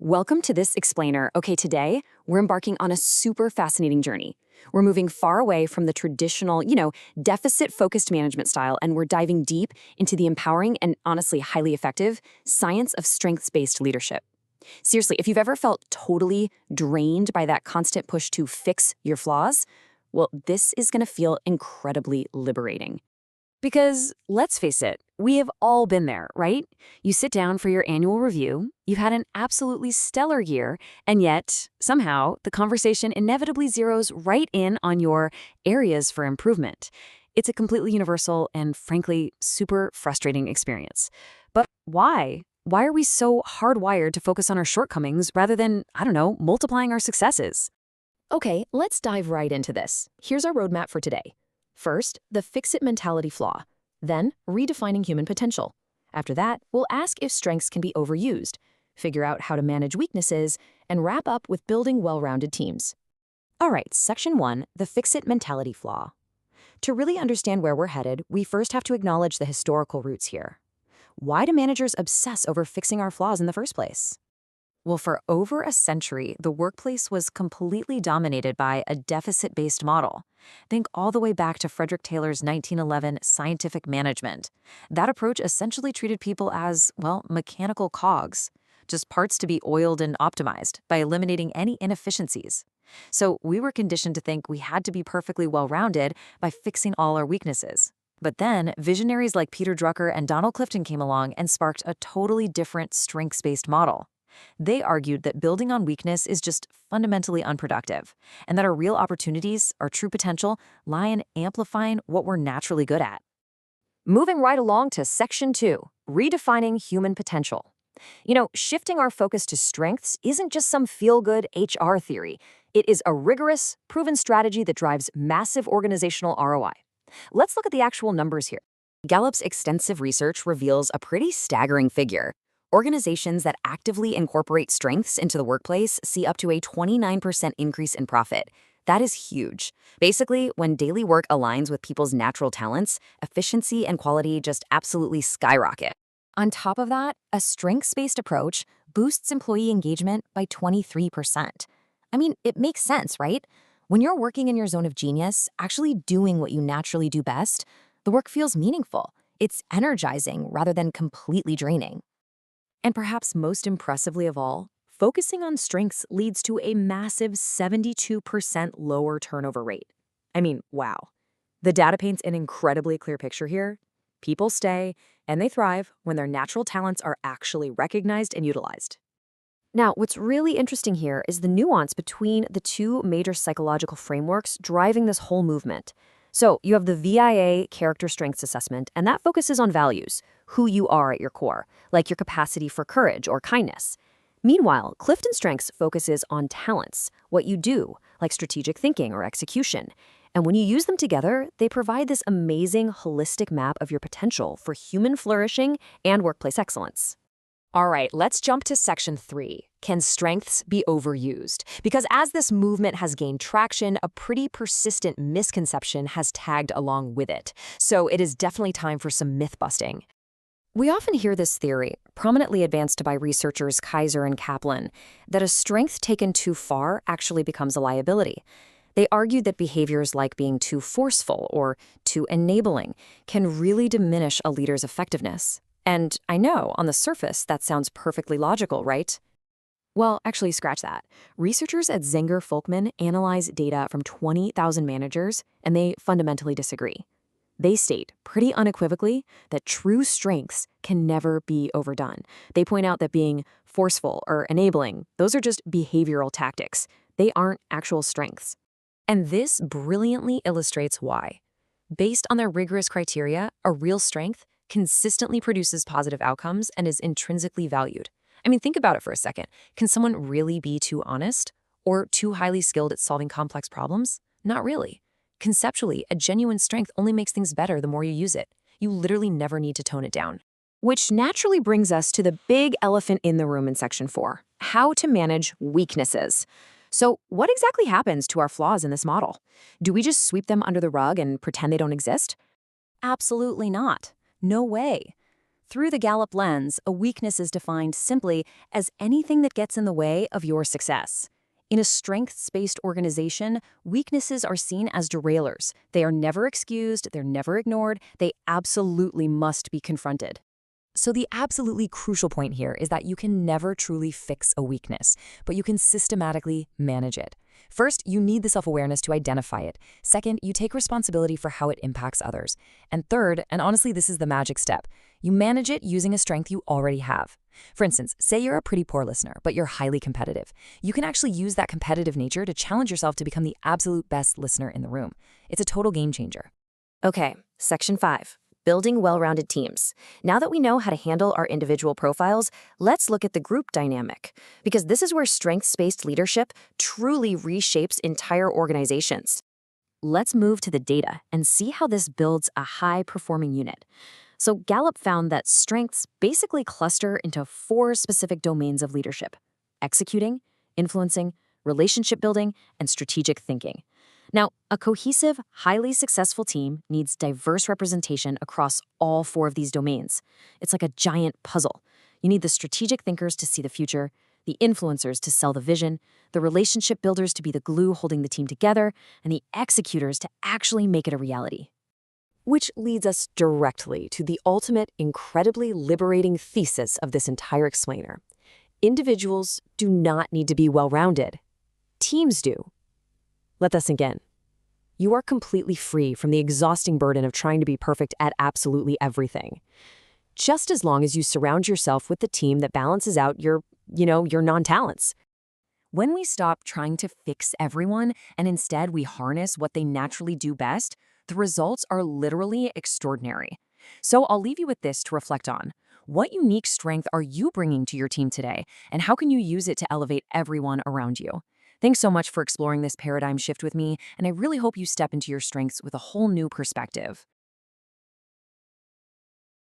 Welcome to this explainer. Okay, today we're embarking on a super fascinating journey. We're moving far away from the traditional, deficit-focused management style, and we're diving deep into the empowering and honestly highly effective science of strengths-based leadership. Seriously, if you've ever felt totally drained by that constant push to fix your flaws, well, this is going to feel incredibly liberating. Because let's face it, we have all been there, right? You sit down for your annual review, you've had an absolutely stellar year, and yet, somehow, the conversation inevitably zeroes right in on your areas for improvement. It's a completely universal and, frankly, super frustrating experience. But why? Why are we so hardwired to focus on our shortcomings rather than, multiplying our successes? Okay, let's dive right into this. Here's our roadmap for today. First, the fix-it mentality flaw. Then, redefining human potential. After that, we'll ask if strengths can be overused, figure out how to manage weaknesses, and wrap up with building well-rounded teams. All right, Section 1, the fix-it mentality flaw. To really understand where we're headed, we first have to acknowledge the historical roots here. Why do managers obsess over fixing our flaws in the first place? Well, for over a century, the workplace was completely dominated by a deficit-based model. Think all the way back to Frederick Taylor's 1911 Scientific Management. That approach essentially treated people as, mechanical cogs, just parts to be oiled and optimized by eliminating any inefficiencies. So we were conditioned to think we had to be perfectly well-rounded by fixing all our weaknesses. But then, visionaries like Peter Drucker and Donald Clifton came along and sparked a totally different strengths-based model. They argued that building on weakness is just fundamentally unproductive, and that our real opportunities, our true potential, lie in amplifying what we're naturally good at. Moving right along to Section 2, redefining human potential. Shifting our focus to strengths isn't just some feel-good HR theory. It is a rigorous, proven strategy that drives massive organizational ROI. Let's look at the actual numbers here. Gallup's extensive research reveals a pretty staggering figure. Organizations that actively incorporate strengths into the workplace see up to a 29% increase in profit. That is huge. Basically, when daily work aligns with people's natural talents, efficiency and quality just absolutely skyrocket. On top of that, a strengths-based approach boosts employee engagement by 23%. It makes sense, right? When you're working in your zone of genius, actually doing what you naturally do best, the work feels meaningful. It's energizing rather than completely draining. And perhaps most impressively of all, focusing on strengths leads to a massive 72% lower turnover rate. Wow. The data paints an incredibly clear picture here. People stay, and they thrive when their natural talents are actually recognized and utilized. Now, what's really interesting here is the nuance between the two major psychological frameworks driving this whole movement. So you have the VIA character strengths assessment, and that focuses on values, who you are at your core, like your capacity for courage or kindness. Meanwhile, Clifton Strengths focuses on talents, what you do, like strategic thinking or execution. And when you use them together, they provide this amazing holistic map of your potential for human flourishing and workplace excellence. All right, let's jump to Section 3. Can strengths be overused? Because as this movement has gained traction, a pretty persistent misconception has tagged along with it. So it is definitely time for some myth-busting. We often hear this theory, prominently advanced by researchers Kaiser and Kaplan, that a strength taken too far actually becomes a liability. They argue that behaviors like being too forceful or too enabling can really diminish a leader's effectiveness. And I know, on the surface, that sounds perfectly logical, right? Well, actually, scratch that. Researchers at Zenger-Folkman analyze data from 20,000 managers, and they fundamentally disagree. They state, pretty unequivocally, that true strengths can never be overdone. They point out that being forceful or enabling, those are just behavioral tactics. They aren't actual strengths. And this brilliantly illustrates why. Based on their rigorous criteria, a real strength consistently produces positive outcomes and is intrinsically valued. Think about it for a second. Can someone really be too honest or too highly skilled at solving complex problems? Not really. Conceptually, a genuine strength only makes things better the more you use it. You literally never need to tone it down. Which naturally brings us to the big elephant in the room in Section 4, how to manage weaknesses. So what exactly happens to our flaws in this model? Do we just sweep them under the rug and pretend they don't exist? Absolutely not. No way. Through the Gallup lens, a weakness is defined simply as anything that gets in the way of your success. In a strengths-based organization, weaknesses are seen as derailers. They are never excused, they're never ignored, they absolutely must be confronted. So the absolutely crucial point here is that you can never truly fix a weakness, but you can systematically manage it. First, you need the self-awareness to identify it. Second, you take responsibility for how it impacts others. And third, and honestly this is the magic step, you manage it using a strength you already have. For instance, say you're a pretty poor listener, but you're highly competitive. You can actually use that competitive nature to challenge yourself to become the absolute best listener in the room. It's a total game changer. Okay, Section 5. Building well-rounded teams. Now that we know how to handle our individual profiles, let's look at the group dynamic, because this is where strengths-based leadership truly reshapes entire organizations. Let's move to the data and see how this builds a high-performing unit. So Gallup found that strengths basically cluster into 4 specific domains of leadership: executing, influencing, relationship building, and strategic thinking. Now, a cohesive, highly successful team needs diverse representation across all 4 of these domains. It's like a giant puzzle. You need the strategic thinkers to see the future, the influencers to sell the vision, the relationship builders to be the glue holding the team together, and the executors to actually make it a reality. Which leads us directly to the ultimate, incredibly liberating thesis of this entire explainer. Individuals do not need to be well-rounded. Teams do. Let that sink in. You are completely free from the exhausting burden of trying to be perfect at absolutely everything. Just as long as you surround yourself with the team that balances out your non-talents. When we stop trying to fix everyone and instead we harness what they naturally do best, the results are literally extraordinary. So I'll leave you with this to reflect on. What unique strength are you bringing to your team today, and how can you use it to elevate everyone around you? Thanks so much for exploring this paradigm shift with me, and I really hope you step into your strengths with a whole new perspective.